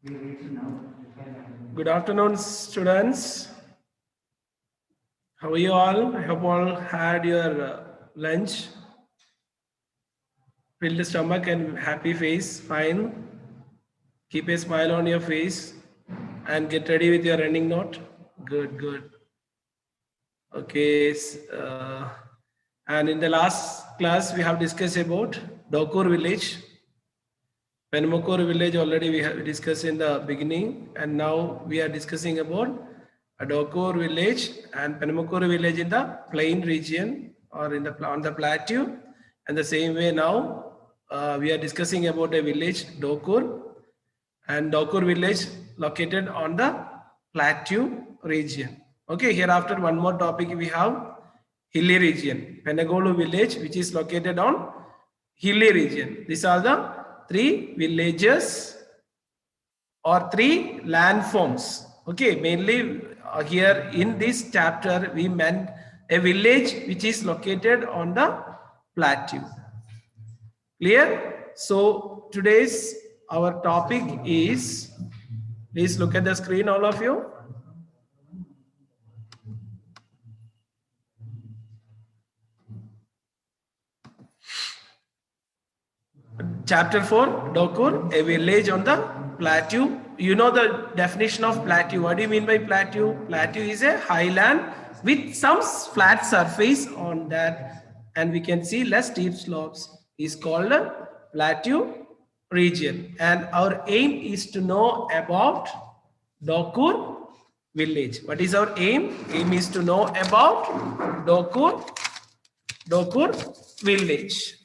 Good afternoon, students. How are you all? I hope all had your lunch. Filled stomach and happy face. Fine. Keep a smile on your face and get ready with your running note. Good, good. Okay. And in the last class, we have discussed about Dokur village. Penmakor village already we have discussed in the beginning, and now we are discussing about Adokor village and Penmakor village in the plain region or in the on the plateau. And the same way now we are discussing about a village Dokur, and Dokur village located on the plateau region. Okay, hereafter one more topic we have hilly region, Penagolu village, which is located on hilly region. These are the three villages or three landforms. Okay, mainly here in this chapter we meant a village which is located on the plateau. Clear? So today's our topic is, please look at the screen, all of you. Chapter 4, Dokur, a village on the plateau. You know the definition of plateau. What do you mean by plateau? Plateau is a highland with some flat surface on that, and we can see less steep slopes. Is called a plateau region. And our aim is to know about Dokur village. What is our aim? Aim is to know about Dokur village.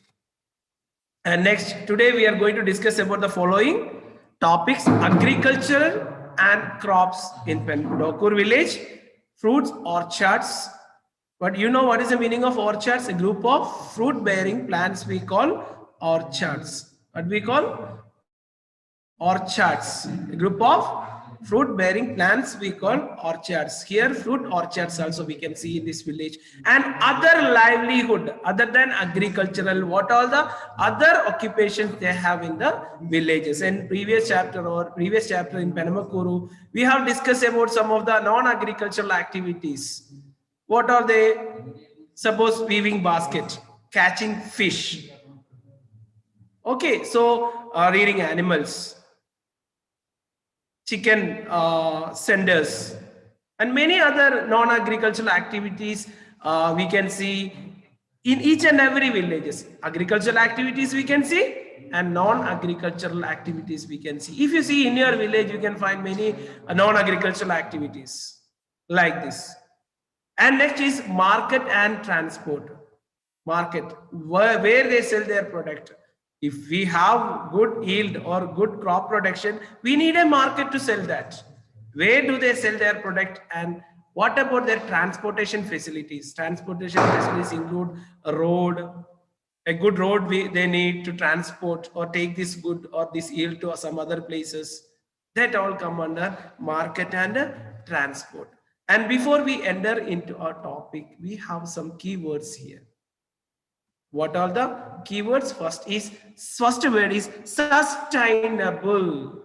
And next, today we are going to discuss about the following topics: agriculture and crops in Dokur village, fruits, orchards. But you know what is the meaning of orchards? A group of fruit-bearing plants we call orchards. What we call? Orchards. A group of fruit-bearing plants we call orchards. Here fruit orchards also we can see in this village. And other livelihood other than agricultural, what all the other occupations they have in the villages. In previous chapter in Penamakuru, we have discussed about some of the non-agricultural activities. What are they? Suppose weaving basket, catching fish. Okay, so rearing animals, chicken senders, and many other non-agricultural activities we can see in each and every villages. Agricultural activities we can see and non-agricultural activities we can see. If you see in your village, you can find many non-agricultural activities like this. And next is market and transport. Market, where they sell their product. If we have good yield or good crop production, we need a market to sell that. Where do they sell their product, and what about their transportation facilities? Transportation facilities include a road, a good road they need to transport or take this good or this yield to some other places. That all come under market and transport. And before we enter into our topic, we have some keywords here. What are the keywords? First word is sustainable.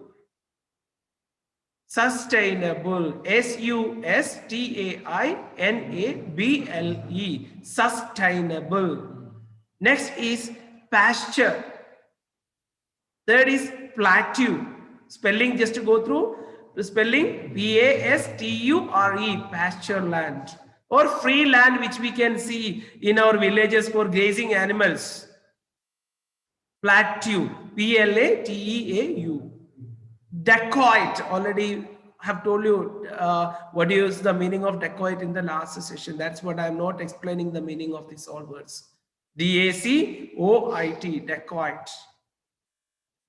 Sustainable. SUSTAINABLE. Sustainable. Next is pasture. Third is plateau. Spelling just to go through the spelling: PASTURE, pasture land, or free land which we can see in our villages for grazing animals. Plateau, PLATEAU. Dacoit, already have told you what is the meaning of dacoit in the last session. That's what I'm not explaining the meaning of these all words. DACOIT, dacoit.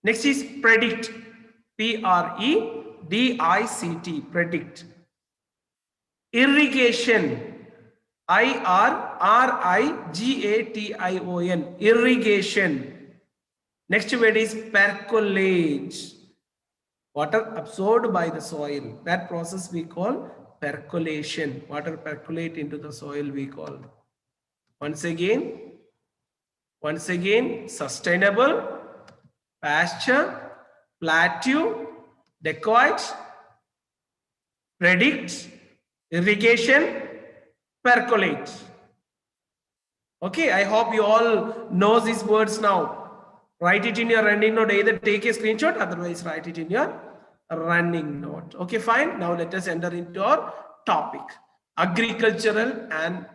Next is predict, PREDICT, predict. Irrigation, IRRIGATION, irrigation. Next word is percolate. Water absorbed by the soil. That process we call percolation. Water percolate into the soil we call. Once again, sustainable, pasture, plateau, Dacoit, predict, irrigation, percolate. Okay, I hope you all know these words now. Write it in your running note. Either take a screenshot, otherwise write it in your running note. Okay, fine. Now let us enter into our topic. Agriculture and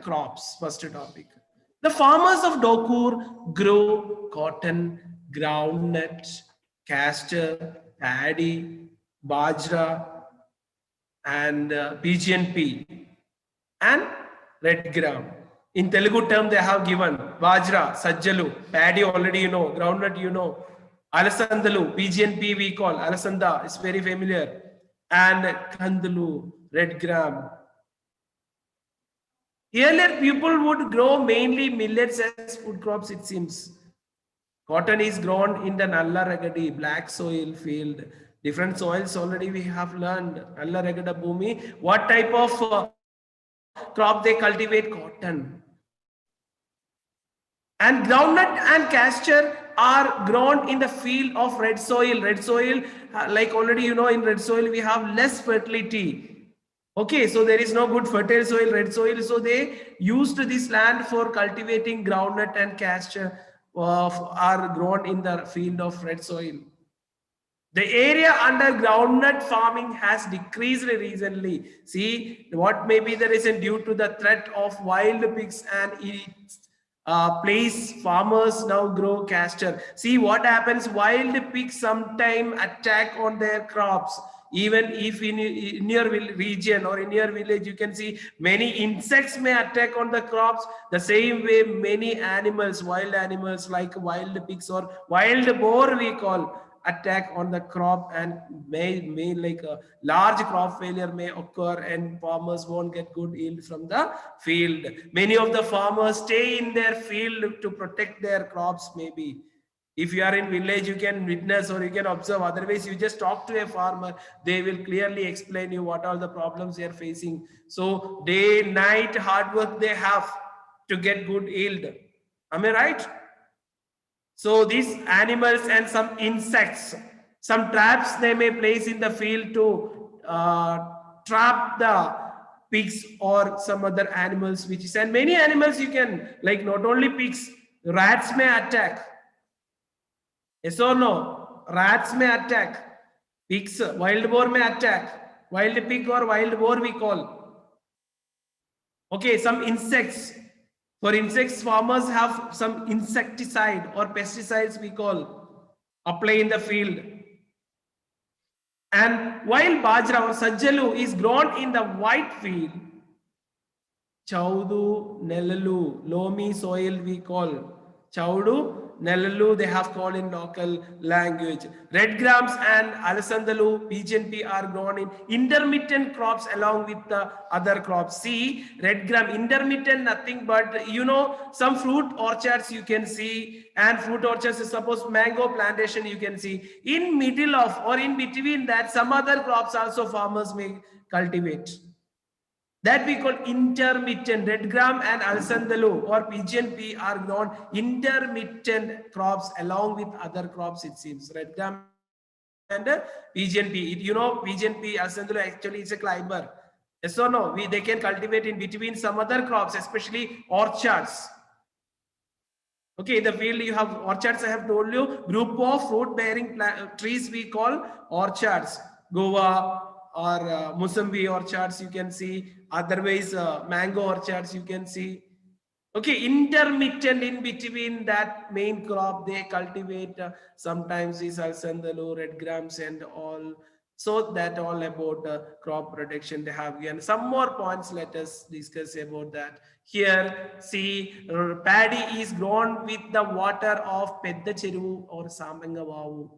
crops. First topic. The farmers of Dokur grow cotton, groundnut, castor, paddy, bajra, and PGNP and red gram. In Telugu term, they have given Bajra, Sajjalu, paddy already you know, groundnut you know, Alasandalu, PGNP we call, Alasanda is very familiar, and Kandalu, red gram. Earlier, people would grow mainly millets as food crops, it seems. Cotton is grown in the Nalla Ragadi, black soil field. Different soils already we have learned. Nalla Ragada Bhumi. What type of crop they cultivate? Cotton. And groundnut and castor are grown in the field of red soil. Red soil, like already you know, in red soil we have less fertility. Okay, so there is no good fertile soil, red soil. So they used this land for cultivating groundnut and castor are grown in the field of red soil. The area under groundnut farming has decreased recently. See, what may be the reason? Due to the threat of wild pigs and its place, farmers now grow castor. See what happens, wild pigs sometime attack on their crops. Even if in your region or in your village, you can see many insects may attack on the crops. The same way many animals, wild animals like wild pigs or wild boar we call, attack on the crop, and may like a large crop failure may occur and farmers won't get good yield from the field. Many of the farmers stay in their field to protect their crops. Maybe if you are in village, you can witness or you can observe. Otherwise, you just talk to a farmer. They will clearly explain you what are the problems they are facing. So day, night, hard work they have to get good yield. Am I right? So these animals and some insects, some traps they may place in the field to trap the pigs or some other animals, which is, and many animals you can, like not only pigs, rats may attack. Yes or no? Rats may attack. Pigs, wild boar may attack. Wild pig or wild boar we call. Okay, some insects. For insects, farmers have some insecticide or pesticides we call apply in the field. And while bajra or sajjalu is grown in the white field, chaudu, nelalu, loamy soil we call. Chaudu, nelalu they have called in local language. Red grams and alasandalu, PGNP are grown in intermittent crops along with the other crops. See, red gram, intermittent, nothing but, you know, some fruit orchards you can see, and fruit orchards, suppose mango plantation you can see. In middle of or in between that, some other crops also farmers may cultivate. That we call intermittent. Red gram and alsandalu or PGNP are grown intermittent crops along with other crops, it seems. Red gram and PGNP. You know, PGNP, alsandalu actually is a climber. Yes or no? They can cultivate in between some other crops, especially orchards. Okay, in the field you have orchards, I have told you, group of fruit bearing trees we call orchards. Goa or Musambi orchards you can see, otherwise mango orchards you can see. Okay, intermittent in between that main crop, they cultivate sometimes is alsandalu, red grams and all. So that all about crop protection they have given. Some more points let us discuss about that. Here, see, paddy is grown with the water of Pedda Cheruvu or Samanga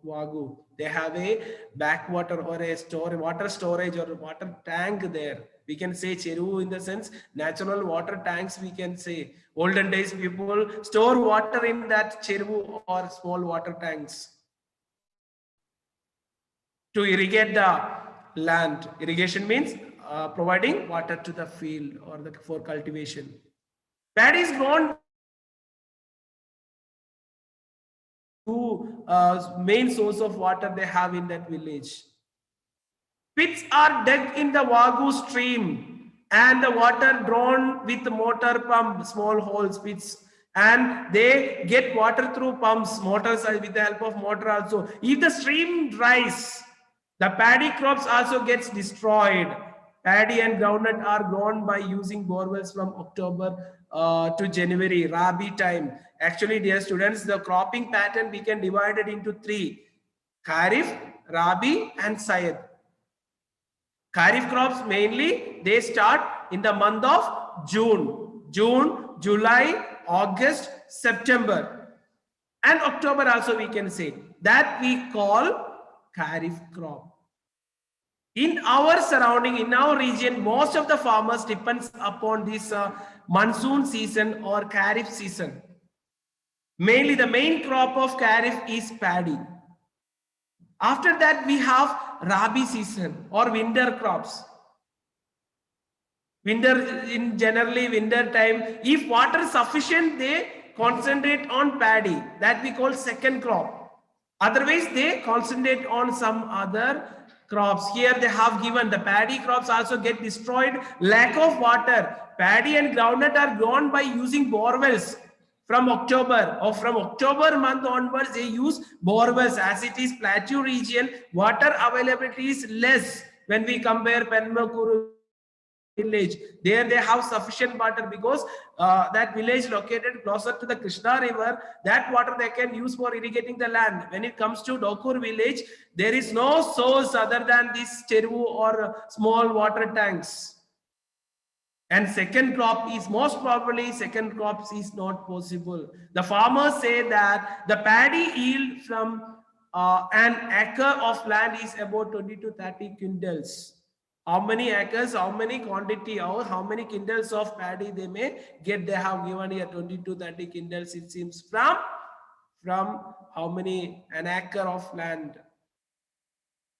Vagu. They have a backwater or a water storage or water tank there. We can say Cheruvu in the sense natural water tanks, we can say. Olden days people store water in that Cheruvu or small water tanks to irrigate the land. Irrigation means providing water to the field or for cultivation. Paddy is grown two main source of water they have in that village. Pits are dug in the Wagu stream and the water drawn with motor pump, small holes, pits, and they get water through pumps, motors with the help of motor also. If the stream dries, the paddy crops also gets destroyed. Paddy and groundnut are grown by using borewells from October to January, Rabi time. Actually, dear students, the cropping pattern we can divide it into three: Kharif, Rabi, and Syed. Kharif crops mainly they start in the month of June, July, August, September, and October also we can say that we call Kharif crop. In our surrounding, in our region, most of the farmers depends upon this monsoon season or Kharif season. Mainly the main crop of Kharif is paddy. After that we have Rabi season or winter crops. Generally winter time, if water is sufficient, they concentrate on paddy, that we call second crop. Otherwise, they concentrate on some other crops. Here they have given the paddy crops also get destroyed, lack of water. Paddy and groundnut are grown by using borewells from October, or from October month onwards they use borewells. As it is plateau region, water availability is less when we compare Penmakuru village. There they have sufficient water because that village located closer to the Krishna river, that water they can use for irrigating the land. When it comes to Dokur village, there is no source other than this cheru or small water tanks. And second crop is most probably second crops is not possible. The farmers say that the paddy yield from an acre of land is about 20 to 30 quintals. How many acres, how many quantity, or how many quintals of paddy they may get? They have given here 20 to 30 quintals. It seems from how many? An acre of land.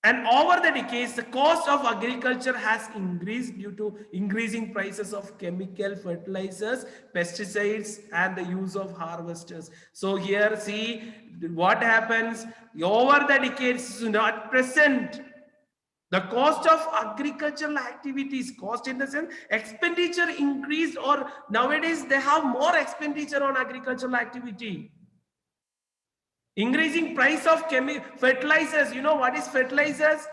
And over the decades, the cost of agriculture has increased due to increasing prices of chemical fertilizers, pesticides, and the use of harvesters. So here, see what happens over the decades. At present, the cost of agricultural activities, cost in the sense expenditure increased, or nowadays they have more expenditure on agricultural activity. Increasing price of fertilizers. You know what is fertilizers?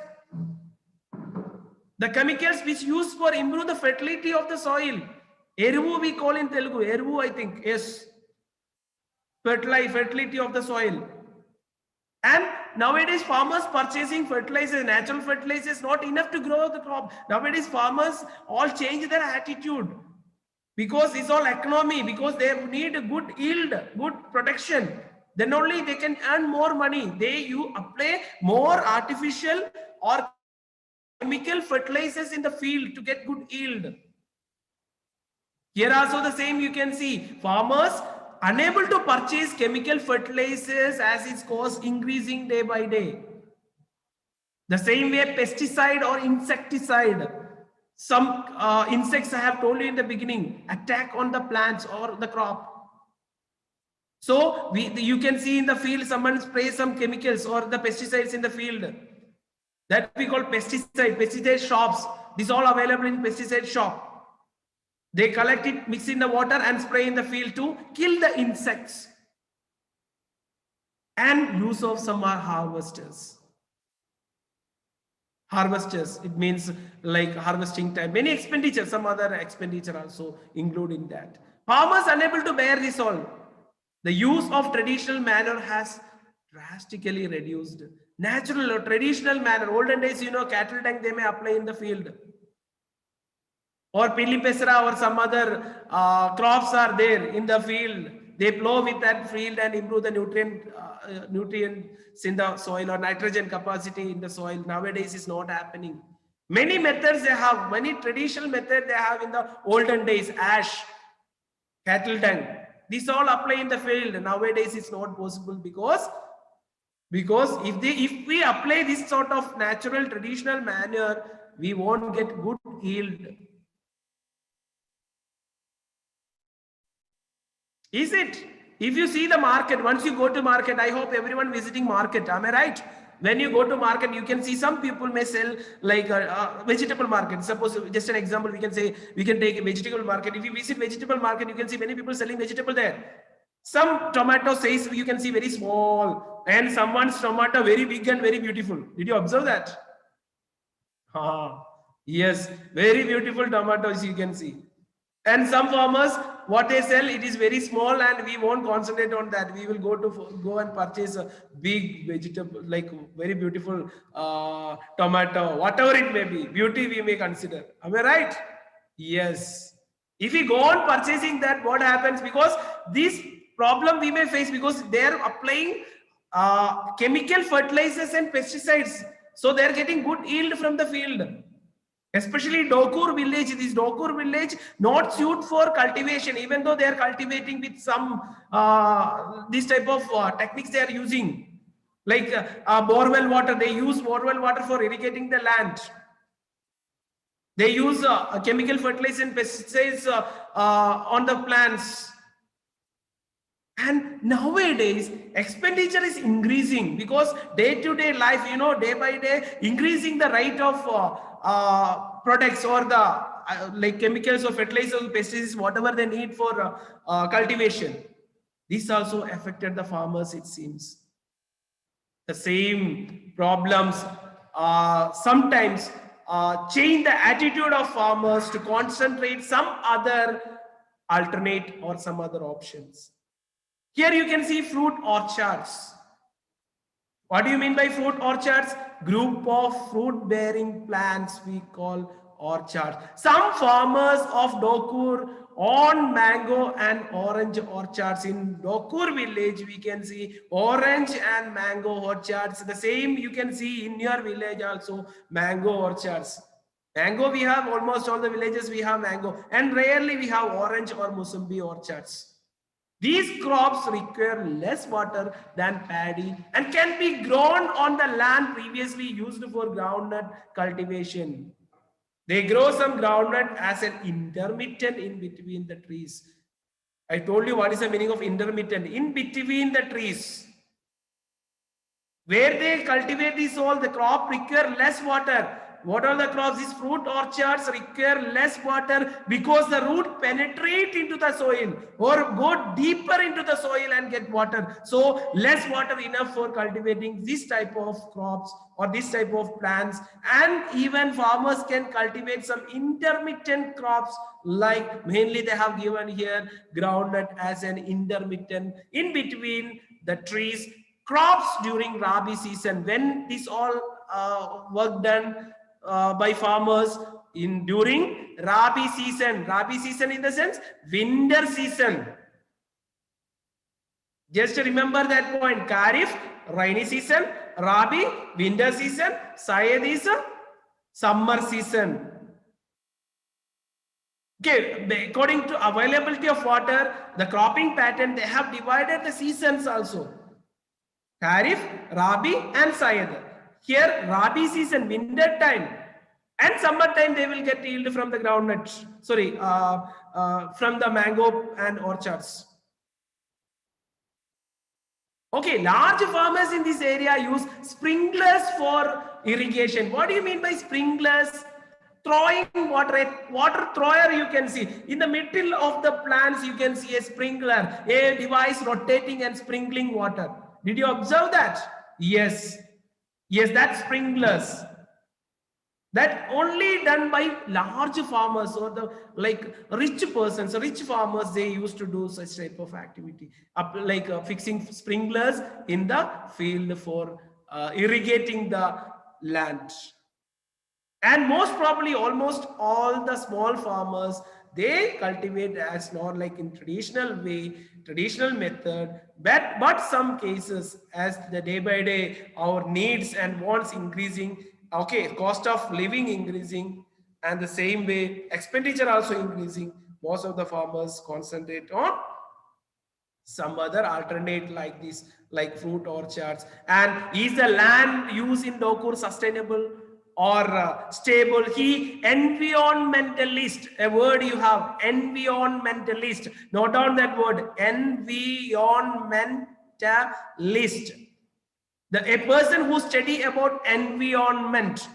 The chemicals which used for improve the fertility of the soil. Eruvu we call in Telugu. Eruvu, I think. Yes. Fertility of the soil. And nowadays farmers purchasing fertilizers, natural fertilizers, not enough to grow the crop. Nowadays farmers all change their attitude. Because it's all economy. Because they need a good yield, good protection. Then only they can earn more money. You apply more artificial or chemical fertilizers in the field to get good yield. Here also the same you can see. Farmers unable to purchase chemical fertilizers as its cost increasing day by day. The same way pesticide or insecticide. Some insects I have told you in the beginning attack on the plants or the crop. So you can see in the field someone sprays some chemicals or the pesticides in the field. That we call pesticide shops. This all available in pesticide shop. They collect it, mix in the water and spray in the field to kill the insects. And use of some harvesters. Harvesters, it means like harvesting time. Many expenditure, some other expenditure also include in that. Farmers unable to bear this all. The use of traditional manure has drastically reduced. Natural or traditional manure, olden days, you know, cattle tank they may apply in the field. Or pili pesra or some other crops are there in the field. They plow with that field and improve the nutrients in the soil or nitrogen capacity in the soil. Nowadays is not happening. Many methods they have, many traditional methods they have in the olden days, ash, cattle tank. These all apply in the field. Nowadays it's not possible because if we apply this sort of natural traditional manure, we won't get good yield. Is it? If you see the market, once you go to market, I hope everyone visiting market, am I right? When you go to market, you can see some people may sell like a vegetable market. Suppose just an example, we can say, we can take a vegetable market. If you visit vegetable market, you can see many people selling vegetable there. Some tomato says you can see very small, and someone's tomato very big and very beautiful. Did you observe that? Yes, very beautiful tomatoes you can see. And some farmers, what they sell, it is very small, and we won't concentrate on that. We will go and purchase a big vegetable, like very beautiful tomato, whatever it may be. Beauty we may consider. Am I right? Yes. If we go on purchasing that, what happens? Because this problem we may face because they are applying chemical fertilizers and pesticides. So they are getting good yield from the field. Especially Dokur village, this Dokur village not suit for cultivation, even though they are cultivating with some this type of techniques they are using. Like borewell water, they use borewell water for irrigating the land. They use chemical fertilizer and pesticides on the plants. And nowadays, expenditure is increasing because day-to-day life, you know, day by day, increasing the rate of products or the like chemicals or fertilizers, pesticides, whatever they need for cultivation. This also affected the farmers, it seems. The same problems sometimes change the attitude of farmers to concentrate some other alternate or some other options. Here you can see fruit orchards. What do you mean by fruit orchards? Group of fruit bearing plants we call orchards. Some farmers of Dokur on mango and orange orchards. In Dokur village we can see orange and mango orchards. The same you can see in your village also, mango orchards. Mango we have, almost all the villages we have mango, and rarely we have orange or musambi orchards. These crops require less water than paddy and can be grown on the land previously used for groundnut cultivation. They grow some groundnut as an intermittent in between the trees. I told you what is the meaning of intermittent. In between the trees. Where they cultivate this all, the crop require less water. What are the crops? These fruit orchards require less water because the root penetrate into the soil or go deeper into the soil and get water. So less water enough for cultivating this type of crops or this type of plants. And even farmers can cultivate some intermittent crops, like mainly they have given here groundnut as an intermittent in between the trees. Crops during Rabi season, when this all work done by farmers in during Rabi season. Rabi season in the sense winter season. Just remember that point. Kharif, rainy season. Rabi, winter season. Syed is summer season. Okay, according to availability of water, the cropping pattern, they have divided the seasons also. Kharif, Rabi and Syed. Here Rabi season, winter time, and summer time they will get yield from the groundnut. Sorry, from the mango and orchards. Okay, large farmers in this area use sprinklers for irrigation. What do you mean by sprinklers? Throwing water, a water thrower you can see. In the middle of the plants you can see a sprinkler, a device rotating and sprinkling water. Did you observe that? Yes. Yes, that's sprinklers. That only done by large farmers or the like rich persons, rich farmers, they used to do such type of activity, like fixing sprinklers in the field for irrigating the land. And most probably almost all the small farmers, they cultivate as not like in traditional way, traditional method, but some cases as the day by day our needs and wants increasing, okay, cost of living increasing, and the same way expenditure also increasing, most of the farmers concentrate on some other alternate like this, like fruit orchards. And is the land use in Dokur sustainable, or stable. He environmentalist, a word you have, environmentalist. Note down that word, environmentalist. A person who study about environment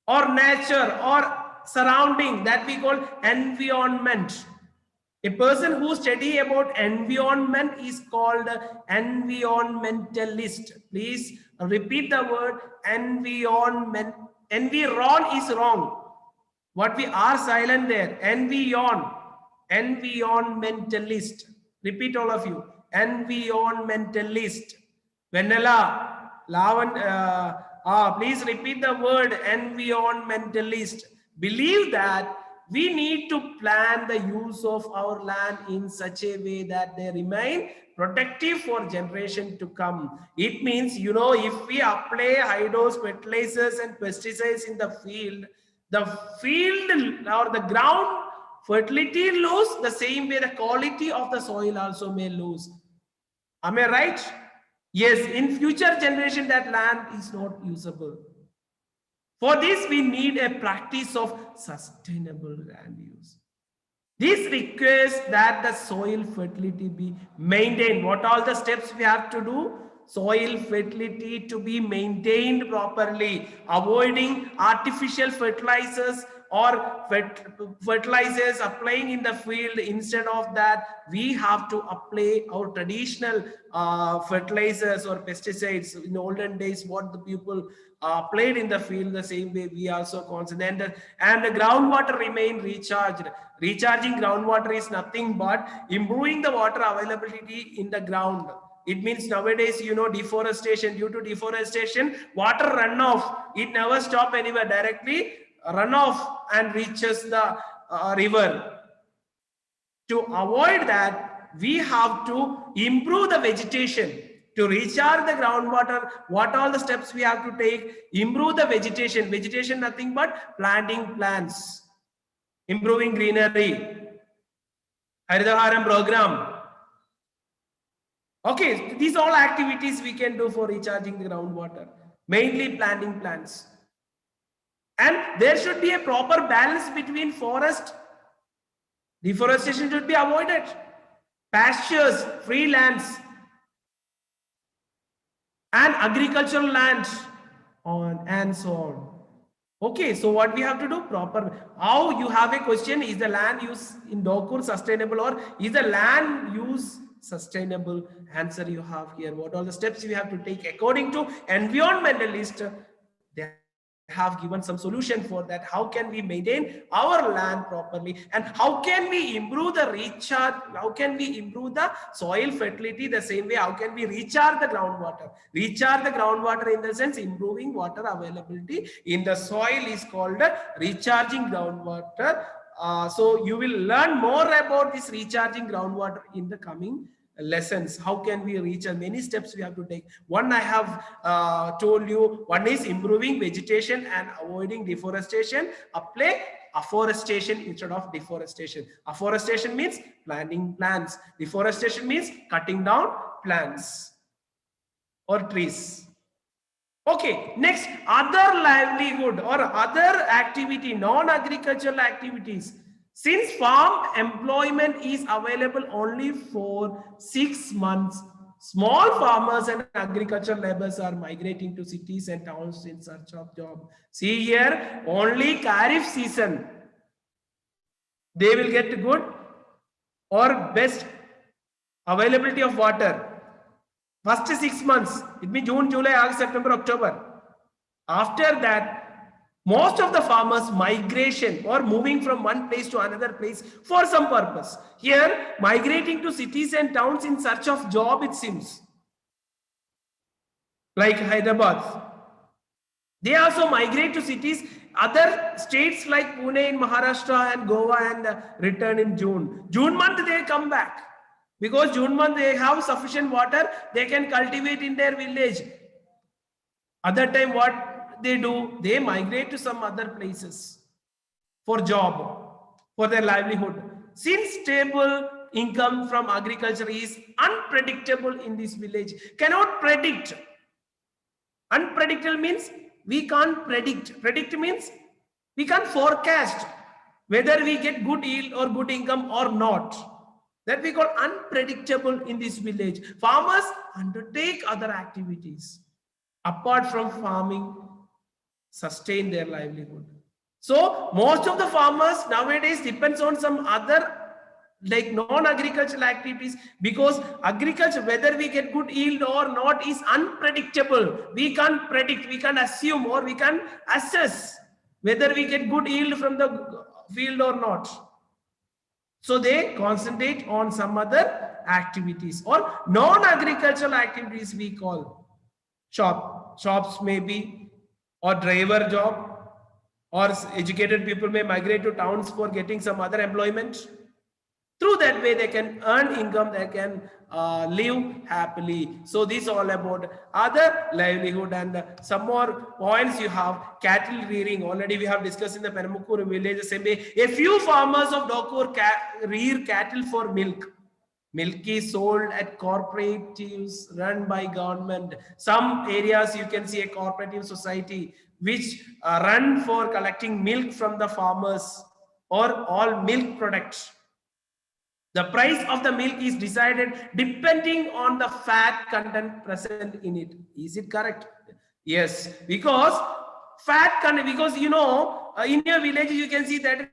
or nature or surrounding, that we call environment. A person who study about environment is called environmentalist. Please repeat the word environment. Environ is wrong. What we are silent there. Environmentalist. Repeat all of you. Environmentalist. Vanilla. Lavan. Please repeat the word environmentalist. Believe that we need to plan the use of our land in such a way that they remain protective for generation to come. It means, you know, if we apply high dose fertilizers and pesticides in the field or the ground fertility lose, the same way the quality of the soil also may lose. Am I right? Yes, in future generation that land is not usable. For this, we need a practice of sustainable land use. This requires that the soil fertility be maintained. What are the steps we have to do? Soil fertility to be maintained properly, avoiding artificial fertilizers or fertilizers applying in the field. Instead of that, we have to apply our traditional fertilizers or pesticides. In olden days, what the people applied in the field, the same way we also concentrate, and the groundwater remain recharged. Recharging groundwater is nothing but improving the water availability in the ground. It means nowadays, you know, deforestation. Due to deforestation, water runoff, it never stop anywhere, directly runoff and reaches the river. To avoid that, we have to improve the vegetation. To recharge the groundwater, what all the steps we have to take? Improve the vegetation. Vegetation nothing but planting plants, improving greenery, Haridaharam program. Okay, these all activities we can do for recharging the groundwater, mainly planting plants. And there should be a proper balance between forest. Deforestation should be avoided. Pastures, free lands, and agricultural lands, on and so on. Okay, so what we have to do? Proper. How you have a question, is the land use in Dokur sustainable or is the land use sustainable? Answer you have here. What are the steps you have to take according to environmentalist? They have given some solution for that. How can we maintain our land properly, and how can we improve the recharge? How can we improve the soil fertility? The same way, how can we recharge the groundwater? Recharge the groundwater in the sense improving water availability in the soil is called recharging groundwater. So you will learn more about this recharging groundwater in the coming lessons. How can we reach? Many steps we have to take. One I have told you. One is improving vegetation and avoiding deforestation. Apply afforestation instead of deforestation. Afforestation means planting plants. Deforestation means cutting down plants or trees. Okay, next, other livelihood or other activity, non-agricultural activities. Since farm employment is available only for 6 months, small farmers and agricultural laborers are migrating to cities and towns in search of job. See here, only Kharif season, they will get good or best availability of water. First 6 months, it means June, July, August, September, October. After that, most of the farmers migration or moving from one place to another place for some purpose. Here, migrating to cities and towns in search of job, it seems. Like Hyderabad. They also migrate to cities, other states like Pune in Maharashtra and Goa, and return in June. June month they come back. Because June month they have sufficient water, they can cultivate in their village. Other time what they do? They migrate to some other places for job, for their livelihood. Since stable income from agriculture is unpredictable in this village, cannot predict. Unpredictable means We can't predict. Predict means we can't forecast whether we get good yield or good income or not. That we call unpredictable in this village. Farmers undertake other activities apart from farming, sustain their livelihood. So most of the farmers nowadays depends on some other like non-agricultural activities, because agriculture, whether we get good yield or not, is unpredictable. We can't predict, we can assume, or we can assess whether we get good yield from the field or not. So they concentrate on some other activities or non-agricultural activities we call shops maybe, or driver job, or educated people may migrate to towns for getting some other employment. Through that way they can earn income, they can live happily. So this is all about other livelihood. And some more points you have: cattle rearing, already we have discussed in the Penamukkur village. Same way, a few farmers of Dokur rear cattle for milk. Milk is sold at cooperatives run by government. Some areas you can see a cooperative society which run for collecting milk from the farmers or all milk products. The price of the milk is decided depending on the fat content present in it. Is it correct? Yes, because fat content, because in your villages you can see that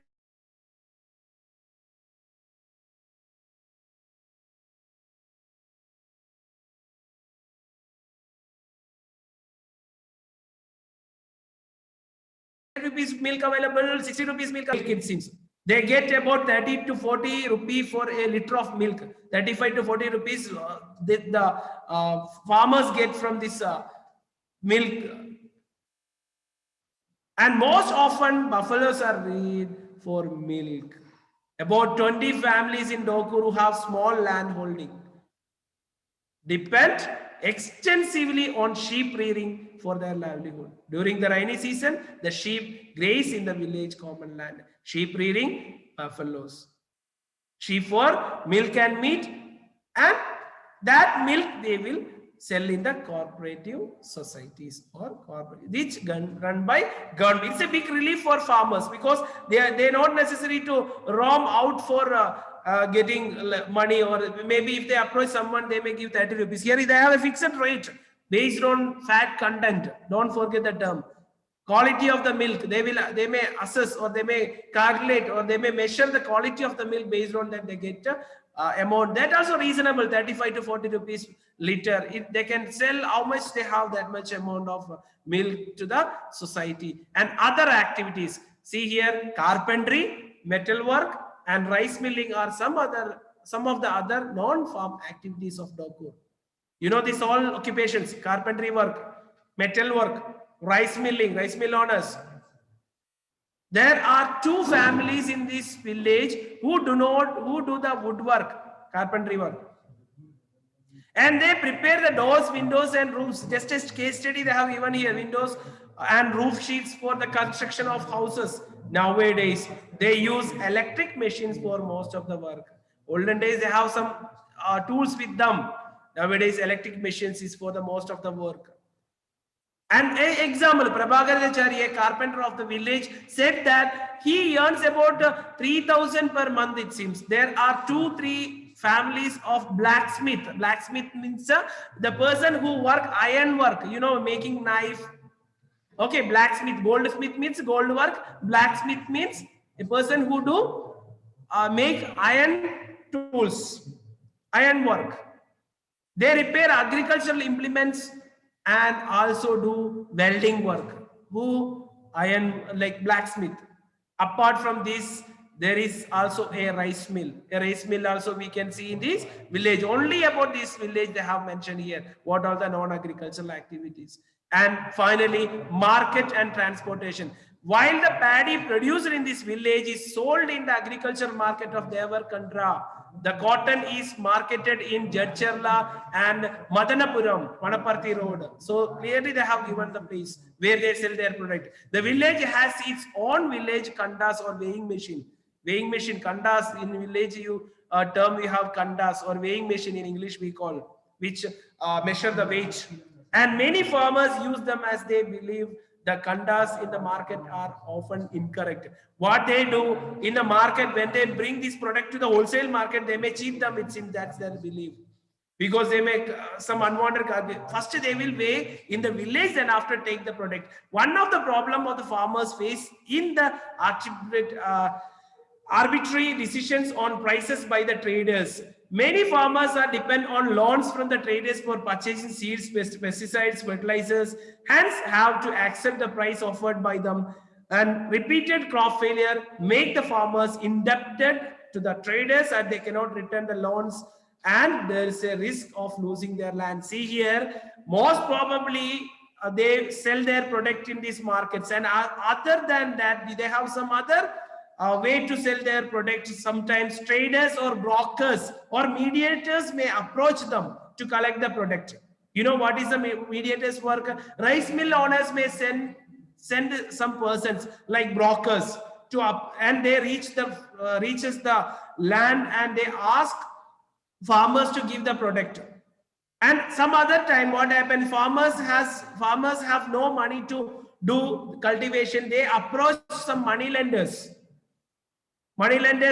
rupees milk available, 60 rupees milk, it seems. They get about 30 to 40 rupees for a liter of milk. 35 to 40 rupees the farmers get from this milk. And most often buffaloes are reared for milk. About 20 families in Dokuru have small land holding. Depend extensively on sheep rearing for their livelihood. During the rainy season, the sheep graze in the village common land. Sheep rearing, buffaloes. Sheep for milk and meat, and that milk they will sell in the cooperative societies or corporate, which run by government. It's a big relief for farmers, because they're not necessary to roam out for getting money, or maybe if they approach someone they may give 30 rupees. Here they have a fixed rate based on fat content. Don't forget the term. Quality of the milk, they may assess, or they may calculate, or they may measure the quality of the milk. Based on that they get amount that also reasonable, 35 to 40 rupees liter. If they can sell how much they have, that much amount of milk to the society. And other activities, see here, carpentry, metal work and rice milling are some of the other non-farm activities of Dokur. These all occupations: carpentry work, metal work, rice milling, rice mill owners. There are 2 families in this village who do the woodwork, carpentry work. And they prepare the doors, windows and roofs. Just as case study they have given here, windows and roof sheets for the construction of houses. Nowadays, they use electric machines for most of the work. Olden days, they have some tools with them. Nowadays, electric machines is for the most of the work. And an example, Prabhakar Acharya, a carpenter of the village, said that he earns about 3,000 per month, it seems. There are 2-3 families of blacksmith. Blacksmith means the person who work iron work, making knife. Okay, blacksmith. Goldsmith means gold work. Blacksmith means a person who do make iron tools, iron work. They repair agricultural implements and also do welding work. Who iron, like blacksmith. Apart from this, there is also a rice mill. A rice mill also we can see in this village. Only about this village they have mentioned here. What are the non-agricultural activities? And finally, market and transportation. While the paddy produced in this village is sold in the agricultural market of Devarkandra, the cotton is marketed in Jadcherla and Madanapuram, Manaparthi Road. So clearly they have given the place where they sell their product. The village has its own village kandas or weighing machine. Weighing machine, kandas in village term we have kandas or weighing machine in English we call, which measure the weight. And many farmers use them as they believe The kandas in the market are often incorrect. What they do in the market, when they bring this product to the wholesale market, they may cheat them. It seems that's their belief, because they make some unwanted garbage. First they will weigh in the village, and after take the product. One of the problem of the farmers face in the arbitrary decisions on prices by the traders. Many farmers are depend on loans from the traders for purchasing seeds, pesticides, fertilizers, hence have to accept the price offered by them. And repeated crop failure make the farmers indebted to the traders, and they cannot return the loans, and there is a risk of losing their land. See here, most probably they sell their product in these markets, and other than that, they have some other way to sell their product. Sometimes traders or brokers or mediators may approach them to collect the product. You know what is the mediators work? Rice mill owners may send some persons like brokers to up, and they reaches the land, and they ask farmers to give the product. And some other time what happened, farmers have no money to do cultivation. They approach some moneylenders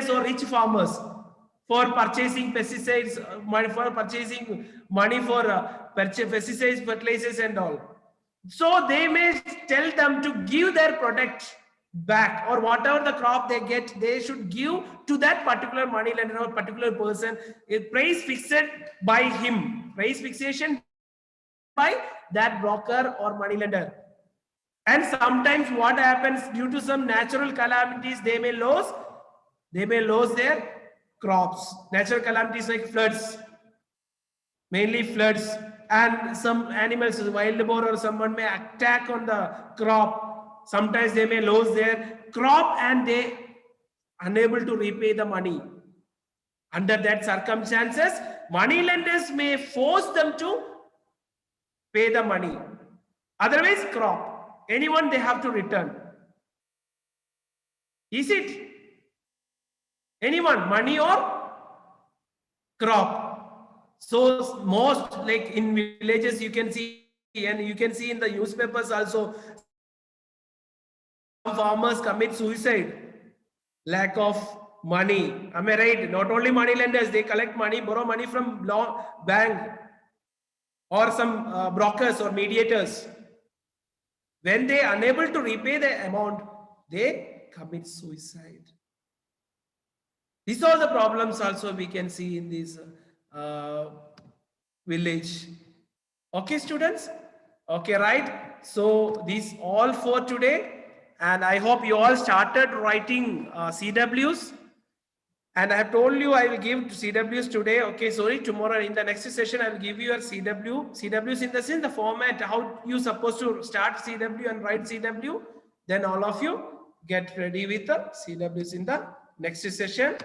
or rich farmers for purchasing pesticides, money for purchase pesticides, fertilizers and all. So they may tell them to give their product back, or whatever the crop they get, they should give to that particular moneylender or particular person. A price fixed by him, price fixation by that broker or moneylender. And sometimes what happens, due to some natural calamities, they may lose their crops. Natural calamities like floods, mainly floods, and some animals, wild boar or someone may attack on the crop. Sometimes they may lose their crop, and they unable to repay the money. Under that circumstances, money lenders may force them to pay the money. Otherwise, crop, anyone they have to return. Is it anyone, money or crop? So most, like in villages you can see, and you can see in the newspapers also, some farmers commit suicide, lack of money. Am I right? Not only money lenders, they collect money, borrow money from bank or some brokers or mediators. When they are unable to repay the amount, they commit suicide. These are the problems also we can see in this village. Okay, students? Okay, right? So these all for today. And I hope you all started writing CWs. And I have told you I will give CWs today. Okay, sorry, tomorrow in the next session I will give you a CWs in the sense the format, how you supposed to start CW and write CW. Then all of you get ready with the CWs in the next session.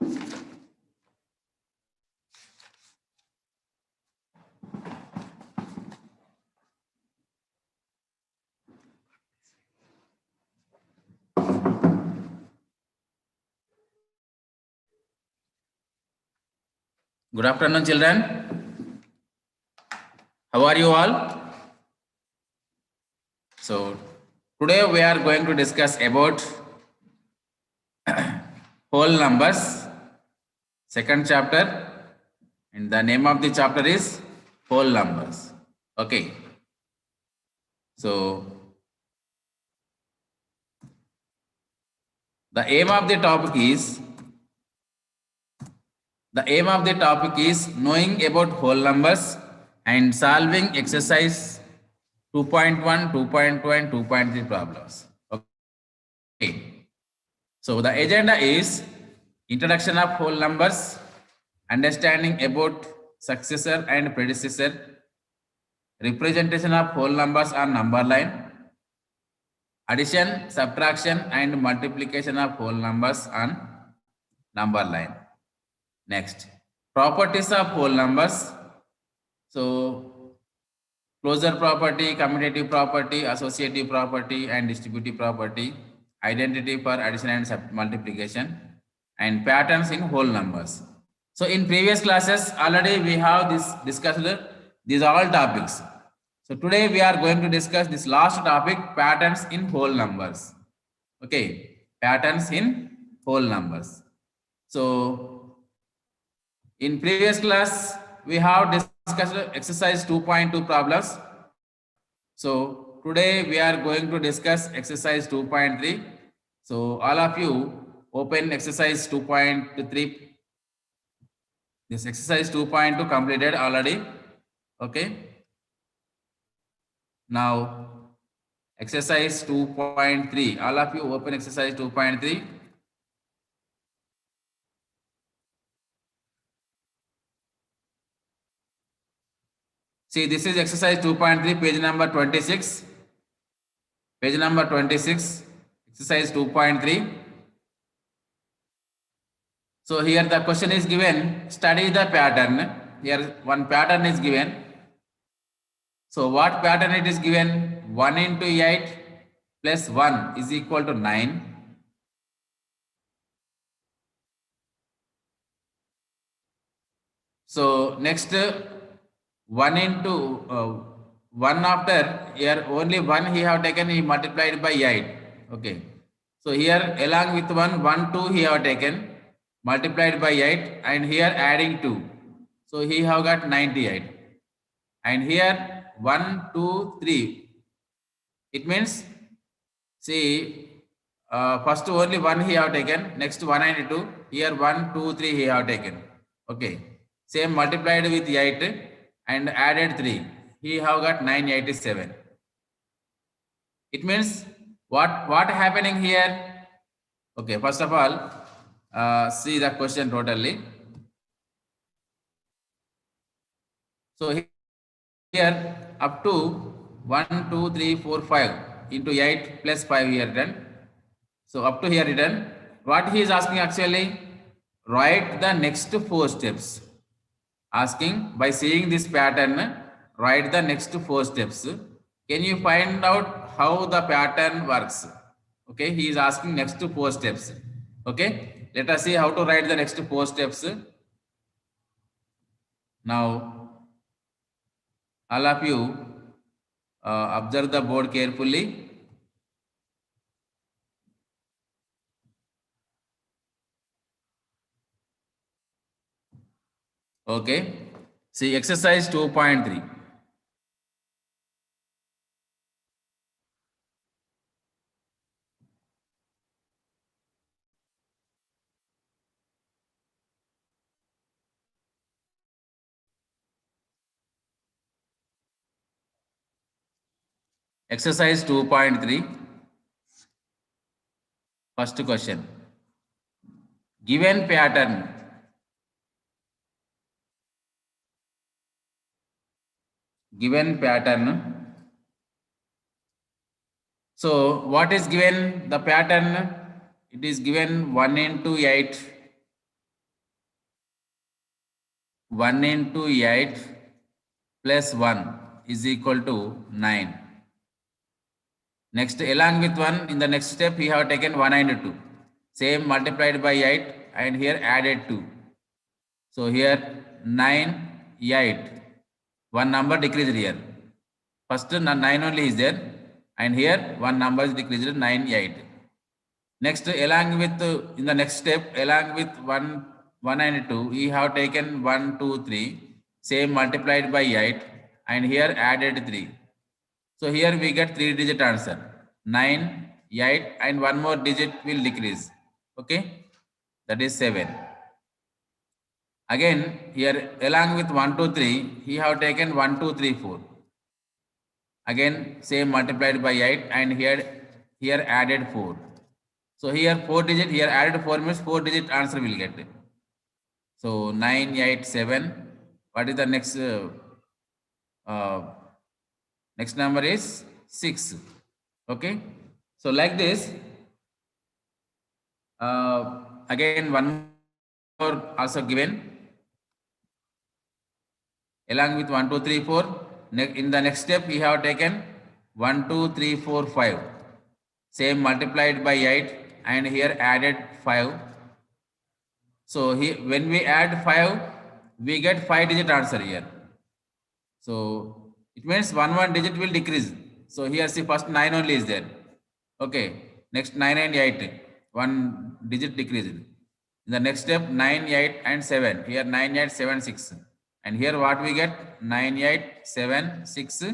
Good afternoon, children. How are you all? So today we are going to discuss about whole numbers, second chapter, and the name of the chapter is whole numbers. Okay. So the aim of the topic is knowing about whole numbers and solving exercise 2.1, 2.2 and 2.3 problems. Okay. So the agenda is introduction of whole numbers, understanding about successor and predecessor, representation of whole numbers on number line, addition, subtraction and multiplication of whole numbers on number line. Next, properties of whole numbers. So closure property, commutative property, associative property and distributive property, identity for addition and multiplication, and patterns in whole numbers. So in previous classes already we have discussed these all topics. So today we are going to discuss this last topic, patterns in whole numbers. Okay, patterns in whole numbers. So in previous class we have discussed exercise 2.2 problems. So today we are going to discuss exercise 2.3. So all of you open exercise 2.3. This exercise 2.2 completed already. Okay. Now exercise 2.3. All of you open exercise 2.3. See, this is exercise 2.3, page number 26. Page number 26, exercise 2.3. So here the question is given, study the pattern. Here one pattern is given. So what pattern it is given? 1 into 8 plus 1 is equal to 9. So next 1 into 1 after here only 1 he have taken, he multiplied by 8. Okay. So here along with 1, 2 he have taken, multiplied by 8 and here adding 2. So he have got 98. And here 1, 2, 3. It means, see, first only 1 he have taken, next 192, here 1, 2, 3 he have taken. Okay. Same multiplied with 8 and added 3. He have got 987. It means what happening here? Okay, first of all, see the question totally. So here up to 1, 2, 3, 4, 5 into 8 plus 5 here written. So up to here written. What he is asking actually, write the next 4 steps. Asking by seeing this pattern, write the next 4 steps. Can you find out how the pattern works? Okay, he is asking next 4 steps. Okay, let us see how to write the next 4 steps. Now, all of you observe the board carefully. Okay, see exercise 2.3. Exercise 2.3. First question. Given pattern. Given pattern. So what is given the pattern? It is given 1 into 8 1 into 8 plus 1 is equal to 9. Next, along with 1, in the next step, we have taken 1 and 2. Same multiplied by 8 and here added 2. So here 9, 8. One number decreased here. First 9 only is there and here one number is decreased 9, 8. Next, along with in the next step, along with 1 and 2, we have taken 1, 2, 3. Same multiplied by 8 and here added 3. So here we get 3-digit answer. 9, 8 and one more digit will decrease. Okay, that is 7. Again here along with 1, 2, 3, he have taken 1, 2, 3, 4. Again same multiplied by 8 and here added 4. So here 4 digit, here added 4 means 4 digit answer will get. So 9, 8, 7. What is the next? Next number is 6. Okay. So like this. Again one more also given. Along with 1, 2, 3, 4. In the next step we have taken 1, 2, 3, 4, 5. Same multiplied by 8 and here added 5. So here, when we add 5, we get 5-digit answer here. So it means one digit will decrease. So here see first 9 only is there. Okay. Next 9 and 8. One digit decreased. In the next step 9, 8 and 7. Here 9, 8, 7, 6. And here what we get? 9, 8, 7, 6.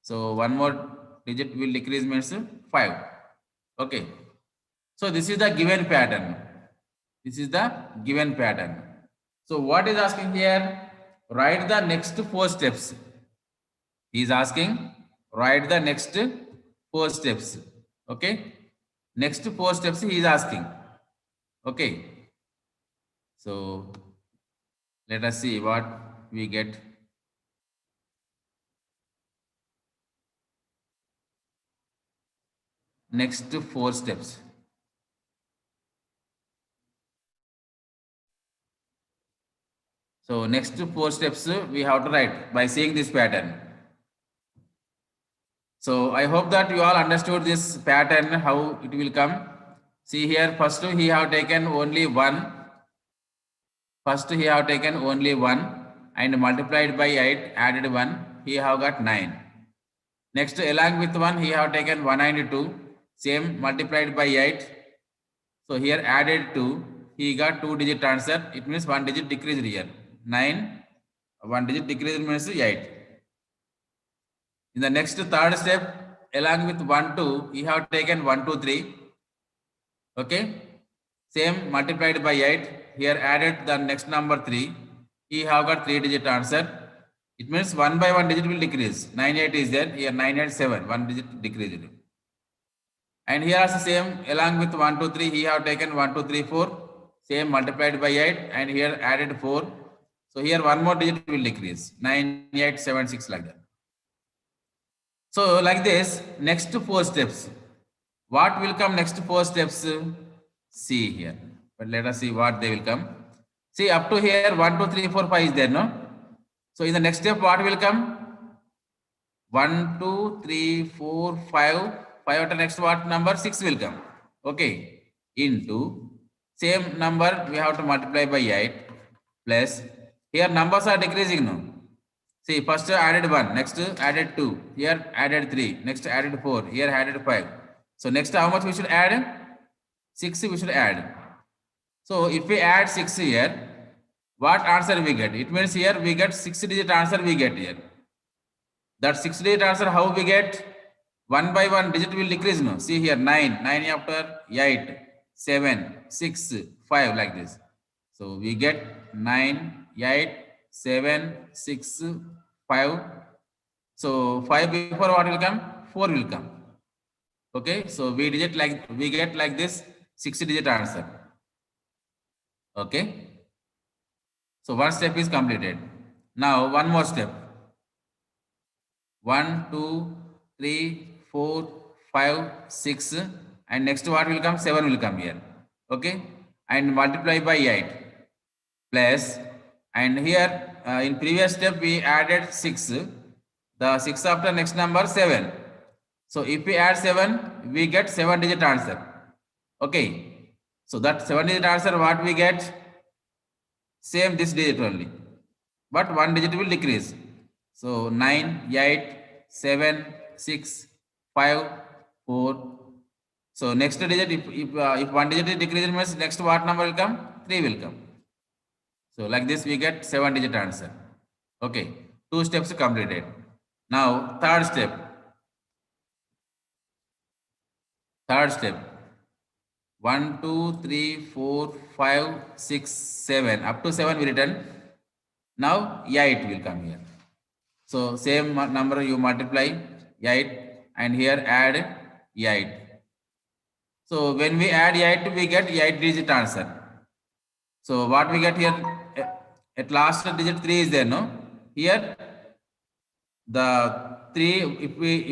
So one more digit will decrease means 5. Okay. So this is the given pattern. This is the given pattern. So what is asking here? Write the next 4 steps. He is asking, write the next 4 steps. Okay. Next 4 steps he is asking. Okay. So let us see what we get. Next 4 steps. So next 4 steps we have to write by seeing this pattern. So I hope that you all understood this pattern, how it will come. See here, first he have taken only 1. First he have taken only 1 and multiplied by 8, added 1, he have got 9. Next along with 1, he have taken 1 and 2, same multiplied by 8. So here added 2, he got 2-digit answer. It means 1 digit decreased here. 9, 1 digit decreased means 8. In the next third step, along with 1, 2, he have taken 1, 2, 3. Okay. Same multiplied by 8. Here added the next number 3. He have got 3-digit answer. It means 1 by 1 digit will decrease. 9, 8 is there. Here 9, 8, 7. 1 digit decreased. And here also same along with 1, 2, 3. He have taken 1, 2, 3, 4. Same multiplied by 8 and here added 4. So here one more digit will decrease. 9, 8, 7, 6 like that. So like this, next 4 steps. What will come next 4 steps? See here. But let us see what they will come. See up to here 1, 2, 3, 4, 5 is there, no? So in the next step, what will come? 1, 2, 3, 4, 5. 5 at the next what number? 6 will come. Okay. Into same number we have to multiply by 8 plus here numbers are decreasing now. See first added 1, next added 2, here added 3, next added 4, here added 5. So next how much we should add? 6 we should add. So if we add 6 here, what answer we get? It means here we get 6-digit answer we get here. That 6-digit answer how we get? 1 by 1 digit will decrease now. See here 9, 9 after 8, 7, 6, 5 like this. So we get 9, 8, 7, 6, 5. So 5 before what will come? 4 will come. Okay, so we get like this 6-digit answer. Okay. So one step is completed. Now one more step. 1, 2, 3, 4, 5, 6 and next what will come? 7 will come here. Okay. And multiply by 8 plus And here in previous step we added 6. The 6 after next number 7. So if we add 7, we get 7-digit answer. Okay. So that 7-digit answer what we get? Same this digit only. But 1 digit will decrease. So 9, 8, 7, 6, 5, 4. So next digit, if 1 digit is decreased means next what number will come? 3 will come. So like this we get 7-digit answer. Okay. 2 steps completed. Now third step. Third step. 1, 2, 3, 4, 5, 6, 7. Up to 7 we written. Now 8 will come here. So same number you multiply 8 and here add 8. So when we add 8, we get 8-digit answer. So what we get here, at last digit 3 is there, no? Here the 3,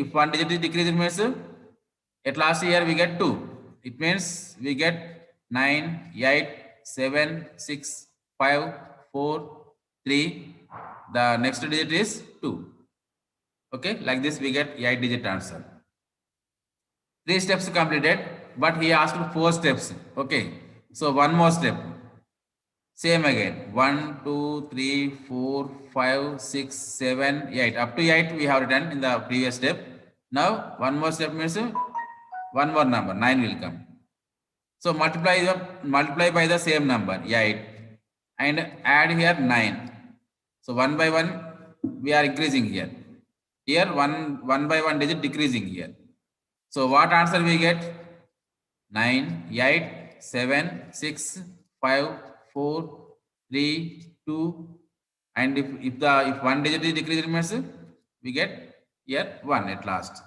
if 1 digit is decreased, it means at last here we get 2. It means we get 9, 8, 7, 6, 5, 4, 3. The next digit is 2. Okay, like this we get 8-digit answer. 3 steps completed, but he asked 4 steps. Okay, so one more step. Same again. 1, 2, 3, 4, 5, 6, 7, 8. Up to 8 we have written in the previous step. Now one more step means one more number, 9 will come. So multiply by the same number, 8, and add here 9. So one by one we are increasing here. Here one by one digit decreasing here. So what answer we get? 9, 8, 7, 6, 5, 4, 3, 2. And if 1 digit is decreasing means we get here 1 at last.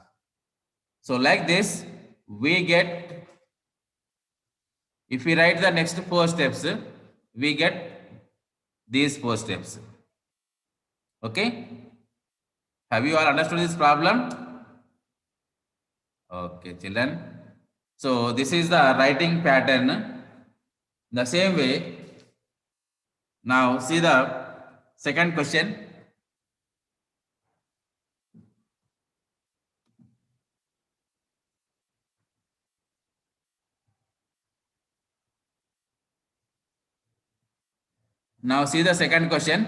So like this we get, if we write the next 4 steps, we get these 4 steps. Okay? Have you all understood this problem? Okay, children. So this is the writing pattern. The same way, now see the second question. Now see the second question.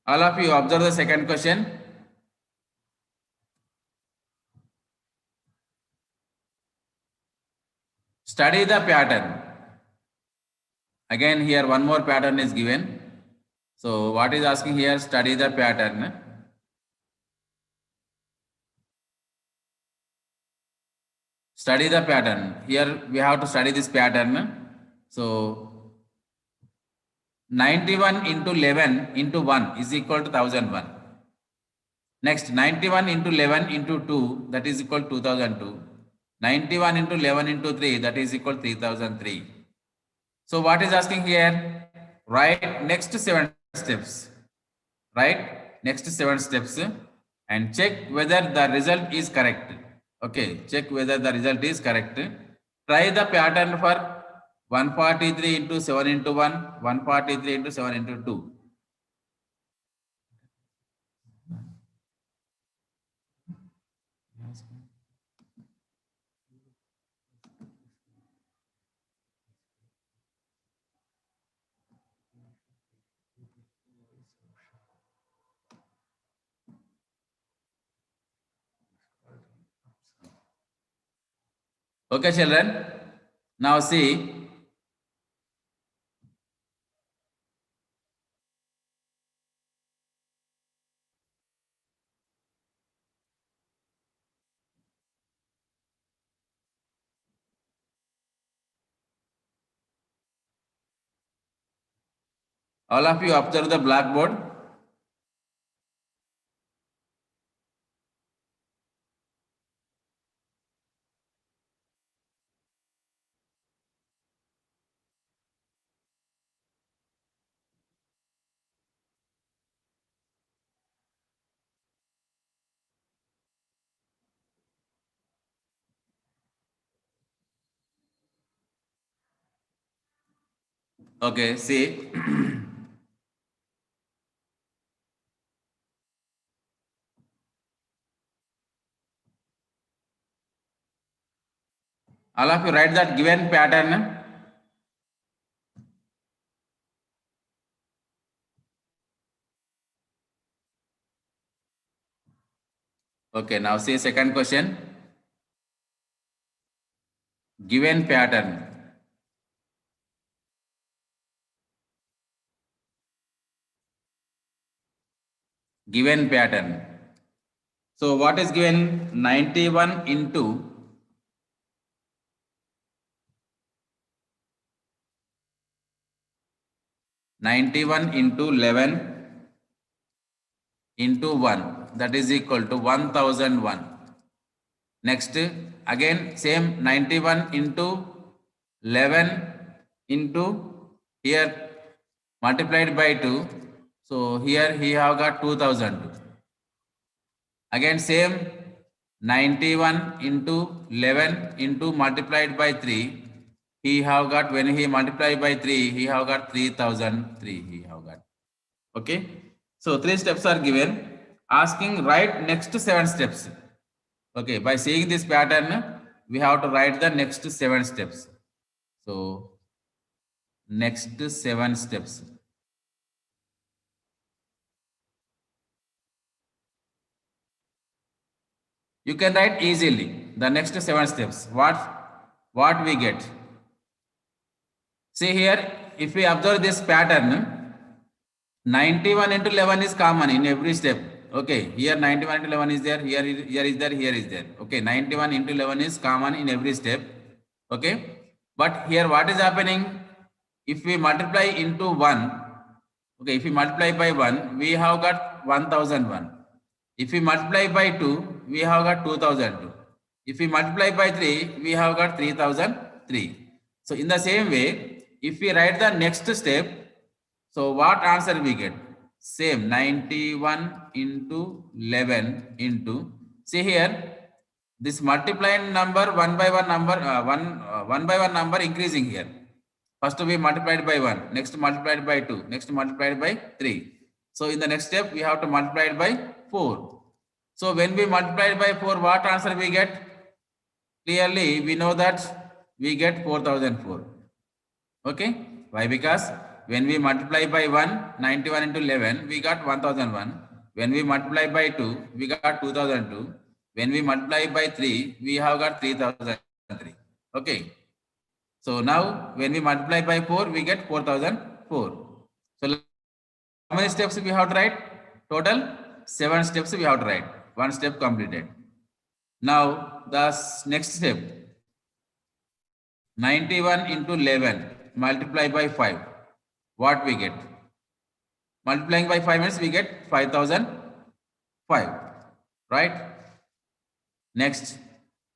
All of you observe the second question. Study the pattern. Again here one more pattern is given. So what is asking here? Study the pattern. Study the pattern. Here we have to study this pattern. So 91 into 11 into 1 is equal to 1001. Next 91 into 11 into 2, that is equal to 2002. 91 into 11 into 3, that is equal to 3003. So what is asking here? Write next 7 steps. Write next 7 steps and check whether the result is correct. Okay, check whether the result is correct. Try the pattern for 143 into 7 into 1, 143 into 7 into 2. Okay, children. Now see, all of you observe the blackboard. Okay, see. All of you write that given pattern. Okay, now see second question. Given pattern. Given pattern. So what is given? 91 into 91 into 11 into 1, that is equal to 1001. Next, again same 91 into 11 into here multiplied by 2. So here he have got 2000. Again same 91 into 11 into multiplied by 3. He have got, when he multiplied by 3, he have got 3003. He have got. Okay. So 3 steps are given. Asking write next 7 steps. Okay. By seeing this pattern, we have to write the next 7 steps. So next 7 steps. You can write easily the next 7 steps. What we get? See here, if we observe this pattern, 91 into 11 is common in every step. Okay, here 91 into 11 is there, here is there, here is there. Okay, 91 into 11 is common in every step. Okay, but here what is happening? If we multiply into 1, okay, if we multiply by 1, we have got 1001. If we multiply by 2, we have got 2002. If we multiply by 3, we have got 3003. So in the same way, if we write the next step, so what answer we get? Same 91 into 11 into, see here, this multiplying number one by one number, one by one number increasing here. First we multiplied by 1, next multiplied by 2, next multiplied by 3. So in the next step, we have to multiply it by 4. So when we multiply by 4, what answer we get? Clearly, we know that we get 4004. Okay? Why? Because when we multiply by 1, 91 into 11, we got 1001. When we multiply by 2, we got 2002. When we multiply by 3, we have got 3003. Okay? So now when we multiply by 4, we get 4004. So how many steps we have to write? Total 7 steps we have to write. 1 step completed. Now the next step, 91 into 11 multiply by 5. What we get? Multiplying by 5 means we get 5005. Right? Next,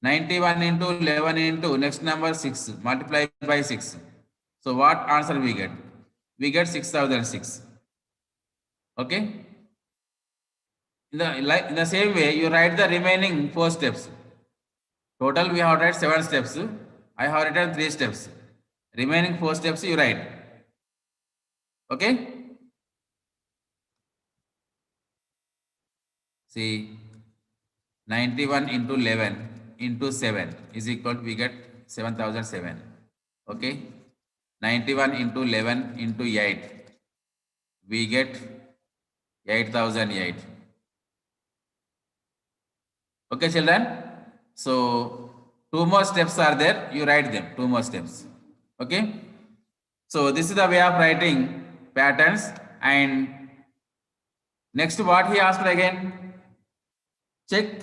91 into 11 into next number 6 multiply by 6. So what answer we get? We get 6006. Okay? In the same way, you write the remaining 4 steps. Total we have write 7 steps. I have written 3 steps. Remaining 4 steps you write. Okay? See, 91 into 11 into 7 is equal to, we get 7007. Okay? 91 into 11 into 8. We get 8008. Okay, children? So, 2 more steps are there. You write them. 2 more steps. Okay? So, this is the way of writing patterns. And next, what he asked again? Check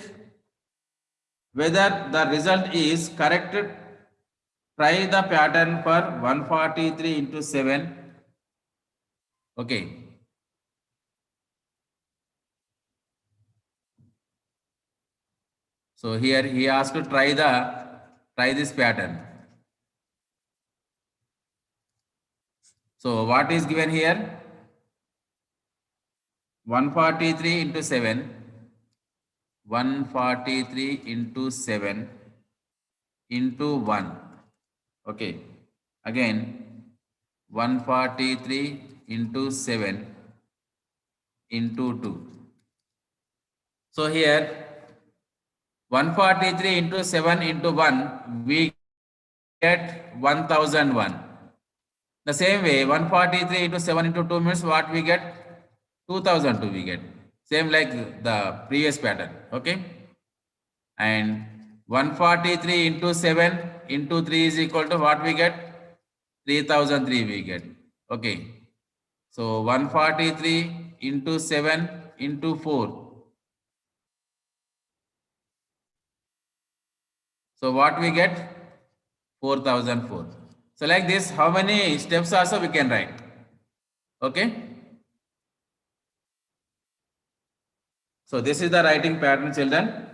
whether the result is correct. Try the pattern for 143 into 7. Okay. So here he asked to try this pattern. So what is given here? 143 into 7. 143 into 7 into 1. Okay. Again, 143 into 7 into 2. So here 143 into 7 into 1, we get 1001. The same way 143 into 7 into 2 means what we get? 2002 we get. Same like the previous pattern. Okay. And 143 into 7 into 3 is equal to what we get? 3003 we get. Okay. So 143 into 7 into 4. So what we get? 4004. So like this, how many steps also we can write? Okay. So this is the writing pattern, children.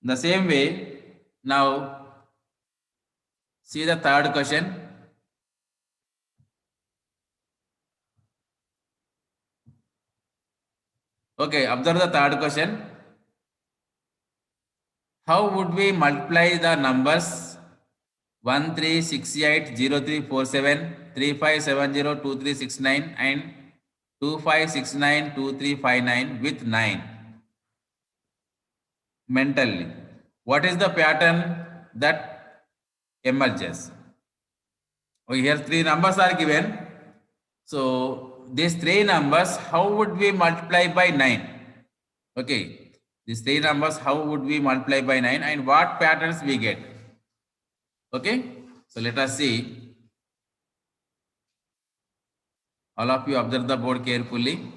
The same way, now see the third question. Okay, observe the third question. How would we multiply the numbers 1368034735702369 and 25692359 with 9 mentally? What is the pattern that emerges? Okay, here three numbers are given. So these three numbers, how would we multiply by 9? Okay, these three numbers, how would we multiply by 9 and what patterns we get? Okay, so let us see. All of you observe the board carefully.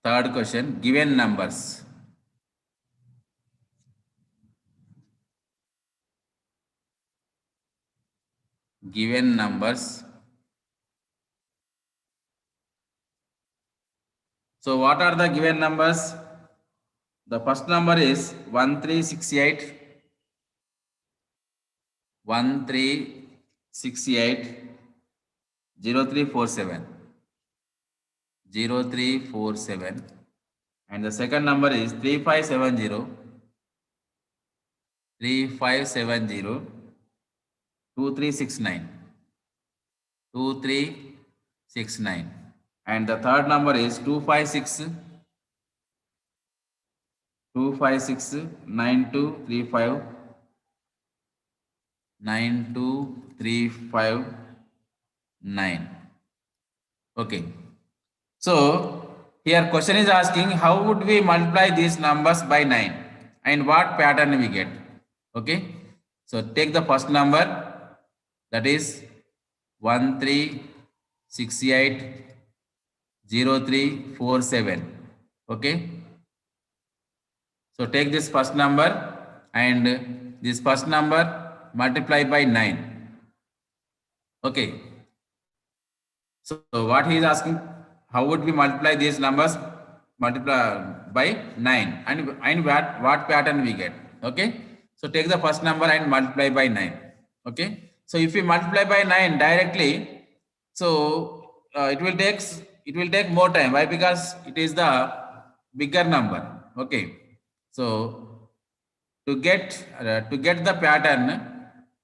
Third question, given numbers. Given numbers. So what are the given numbers? The first number is 1368, 1368, 0347, 0347, and the second number is 3570, 3570, 2369, 2369, and the third number is 256, 256, 9235, 92359. Okay. So here question is asking how would we multiply these numbers by 9 and what pattern we get. Okay. So take the first number, that is 13680347. Okay. So take this first number and this first number multiply by 9. Okay. So what he is asking, how would we multiply these numbers multiply by 9 and what pattern we get? Okay. So take the first number and multiply by 9. Okay. So if we multiply by 9 directly, so it will take more time. Why? Because it is the bigger number. Okay. So to get the pattern,